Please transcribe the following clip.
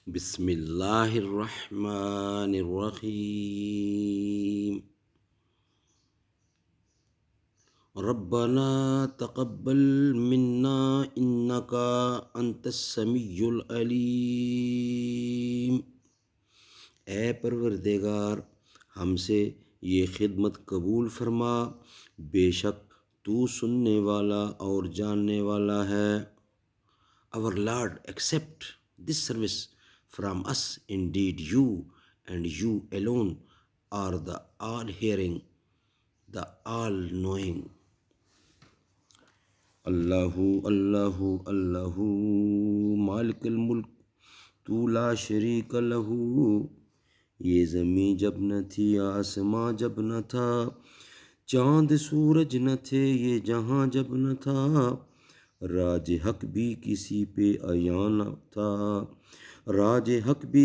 بسم اللہ الرحمن الرحیم ربنا تقبل منا انک انت السمیع العلیم۔ اے پروردگار ہم سے یہ خدمت قبول فرما، بے شک تو سننے والا اور جاننے والا ہے۔ Our Lord, accept this service from us. Indeed, you and you alone are the all-hearing, the all-knowing. Allahu, Allahu, Allahu, Malik al-Mulk, تو لا شریک لہو۔ یہ زمین جب نہ تھی، آسماں جب نہ تھا، چاند سورج نہ تھے، یہ جہاں جب نہ تھا، راج حق بھی کسی پہ عیاں نہ تھا، راج حق بھی